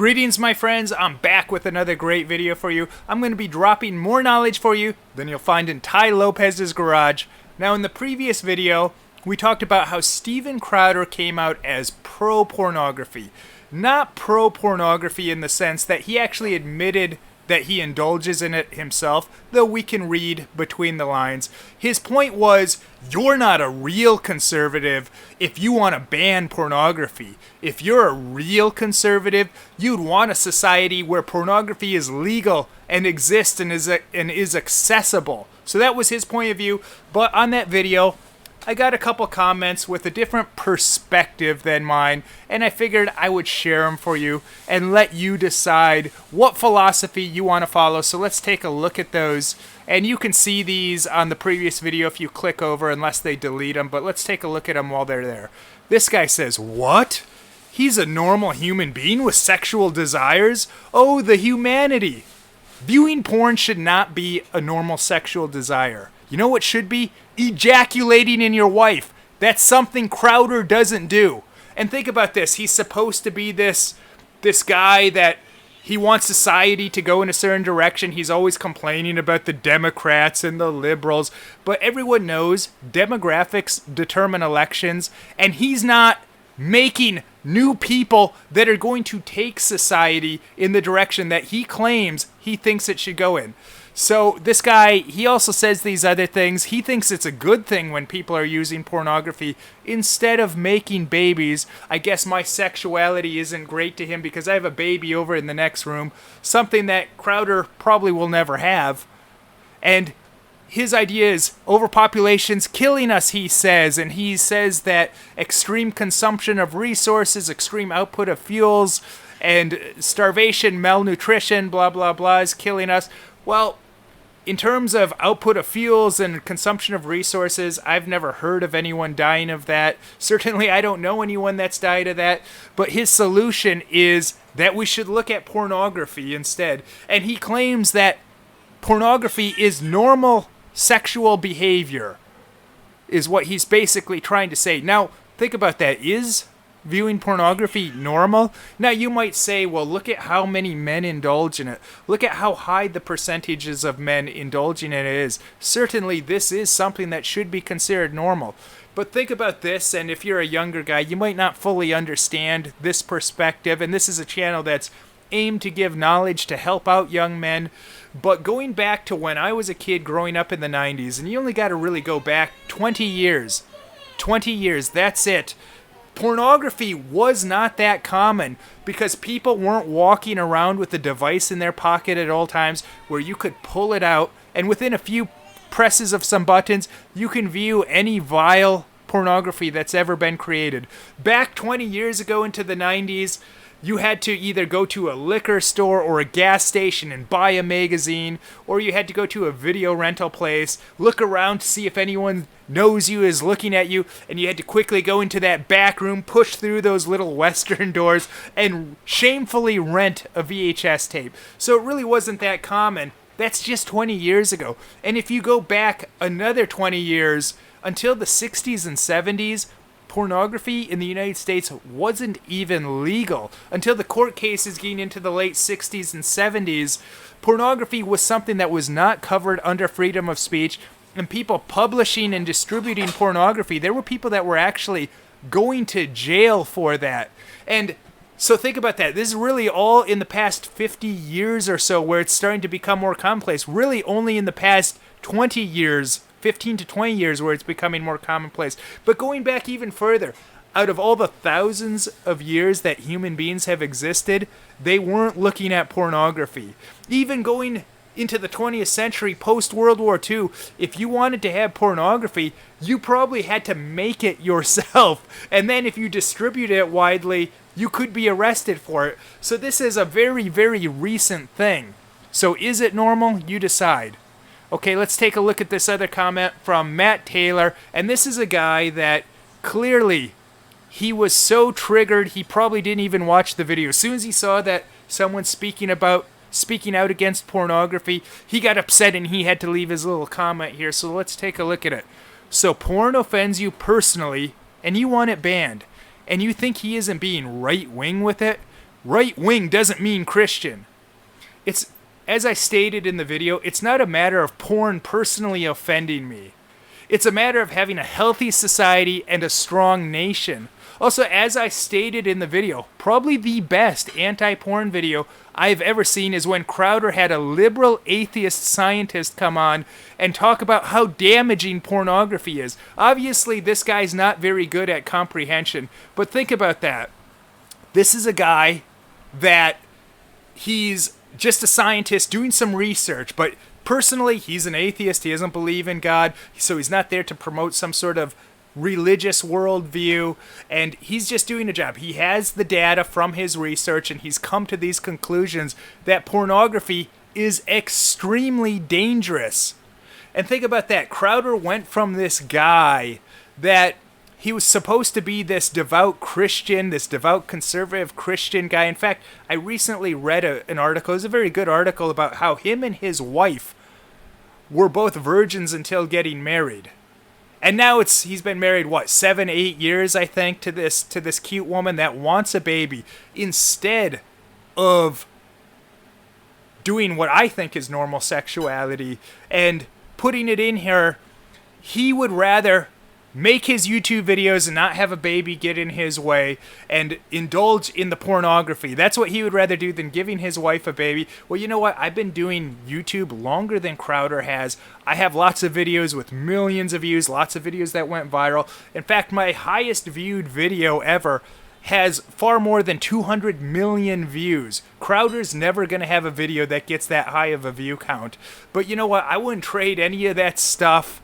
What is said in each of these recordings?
Greetings, my friends. I'm back with another great video for you. I'm going to be dropping more knowledge for you than you'll find in Ty Lopez's garage. Now, in the previous video, we talked about how Steven Crowder came out as pro-pornography. Not pro-pornography in the sense that he actually admitted that he indulges in it himself, though we can read between the lines. His point was, you're not a real conservative if you want to ban pornography. If you're a real conservative, you'd want a society where pornography is legal and exists and is accessible. So that was his point of view. But on that video, I got a couple comments with a different perspective than mine, and I figured I would share them for you and let you decide what philosophy you want to follow. So let's take a look at those, and you can see these on the previous video if you click over, unless they delete them, but let's take a look at them while they're there. This guy says, what? He's a normal human being with sexual desires? Oh, the humanity! Viewing porn should not be a normal sexual desire. You know what should be? Ejaculating in your wife. That's something Crowder doesn't do. And think about this. He's supposed to be this guy that he wants society to go in a certain direction. He's always complaining about the Democrats and the liberals. But everyone knows demographics determine elections. And he's not making new people that are going to take society in the direction that he claims he thinks it should go in. So this guy, he also says these other things. He thinks it's a good thing when people are using pornography instead of making babies. I guess my sexuality isn't great to him because I have a baby over in the next room, something that Crowder probably will never have. And his idea is overpopulation's killing us, he says. And he says that extreme consumption of resources, extreme output of fuels, and starvation, malnutrition, blah, blah, blah, is killing us. Well, in terms of output of fuels and consumption of resources, I've never heard of anyone dying of that. Certainly, I don't know anyone that's died of that. But his solution is that we should look at pornography instead. And he claims that pornography is normal sexual behavior, is what he's basically trying to say. Now, think about that. Is viewing pornography normal? Now you might say, well, look at how many men indulge in it. Look at how high the percentages of men indulging in it is. Certainly this is something that should be considered normal. But think about this, and if you're a younger guy, you might not fully understand this perspective, and this is a channel that's aimed to give knowledge to help out young men. But going back to when I was a kid growing up in the 90s, and you only got to really go back 20 years. 20 years, that's it. Pornography was not that common because people weren't walking around with a device in their pocket at all times where you could pull it out and within a few presses of some buttons, you can view any vile pornography that's ever been created. Back 20 years ago into the 90s, you had to either go to a liquor store or a gas station and buy a magazine, or you had to go to a video rental place, look around to see if anyone knows you is looking at you, and you had to quickly go into that back room, push through those little western doors, and shamefully rent a VHS tape. So it really wasn't that common. That's just 20 years ago. And if you go back another 20 years, until the 60s and 70s, pornography in the United States wasn't even legal. Until the court cases getting into the late 60s and 70s, pornography was something that was not covered under freedom of speech, and people publishing and distributing pornography, there were people that were actually going to jail for that. And so think about that. This is really all in the past 50 years or so where it's starting to become more commonplace. Really only in the past 20 years, 15 to 20 years where it's becoming more commonplace. But going back even further, out of all the thousands of years that human beings have existed, they weren't looking at pornography. Even going into the 20th century, post-World War II, if you wanted to have pornography, you probably had to make it yourself. And then if you distribute it widely, you could be arrested for it. So this is a very, very recent thing. So is it normal? You decide. Okay, let's take a look at this other comment from Matt Taylor. And this is a guy that clearly, he was so triggered, he probably didn't even watch the video. As soon as he saw that someone speaking out against pornography, he got upset and he had to leave his little comment here. So let's take a look at it. So porn offends you personally, and you want it banned. And you think he isn't being right-wing with it? right wing doesn't mean Christian. It's, as I stated in the video, it's not a matter of porn personally offending me. It's a matter of having a healthy society and a strong nation. Also, as I stated in the video, probably the best anti-porn video I've ever seen is when Crowder had a liberal atheist scientist come on and talk about how damaging pornography is. Obviously, this guy's not very good at comprehension, but think about that. This is a guy that he's just a scientist doing some research, but personally, he's an atheist. He doesn't believe in God, so he's not there to promote some sort of religious worldview, and he's just doing a job. He has the data from his research, and he's come to these conclusions that pornography is extremely dangerous. And think about that. Crowder went from this guy that he was supposed to be this devout Christian, this devout conservative Christian guy. In fact, I recently read an article. It was a very good article about how him and his wife were both virgins until getting married. And now he's been married, 7, 8 years, I think, to this cute woman that wants a baby. Instead of doing what I think is normal sexuality and putting it in here, he would rather make his YouTube videos and not have a baby get in his way and indulge in the pornography. That's what he would rather do than giving his wife a baby. Well, you know what? I've been doing YouTube longer than Crowder has. I have lots of videos with millions of views, lots of videos that went viral. In fact, my highest viewed video ever has far more than 200 million views. Crowder's never going to have a video that gets that high of a view count. But you know what? I wouldn't trade any of that stuff,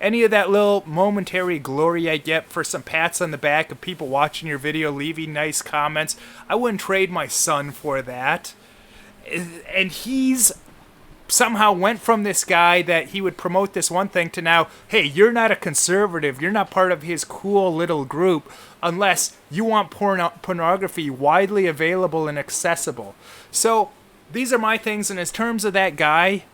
any of that little momentary glory I get for some pats on the back of people watching your video, leaving nice comments. I wouldn't trade my son for that. And he's somehow went from this guy that he would promote this one thing to now, hey, you're not a conservative, you're not part of his cool little group unless you want pornography widely available and accessible. So these are my things, and in terms of that guy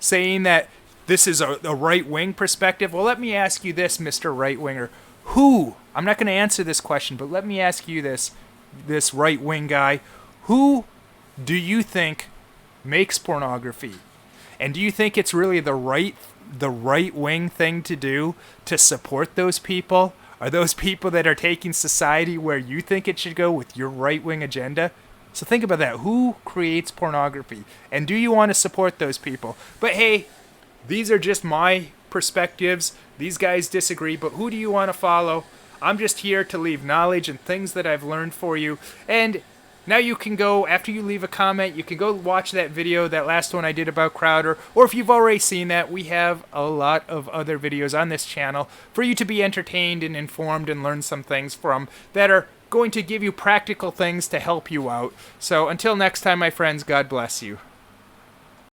saying that this is a right-wing perspective, well, let me ask you this, Mr. Right-Winger. I'm not going to answer this question, but let me ask you this right-wing guy. Who do you think makes pornography? And do you think it's really the right-wing thing to do to support those people? Are those people that are taking society where you think it should go with your right-wing agenda? So think about that. Who creates pornography? And do you want to support those people? But hey, these are just my perspectives. These guys disagree, but who do you want to follow? I'm just here to leave knowledge and things that I've learned for you. And now you can go, after you leave a comment, you can go watch that video, that last one I did about Crowder. Or if you've already seen that, we have a lot of other videos on this channel for you to be entertained and informed and learn some things from that are going to give you practical things to help you out. So until next time, my friends, God bless you.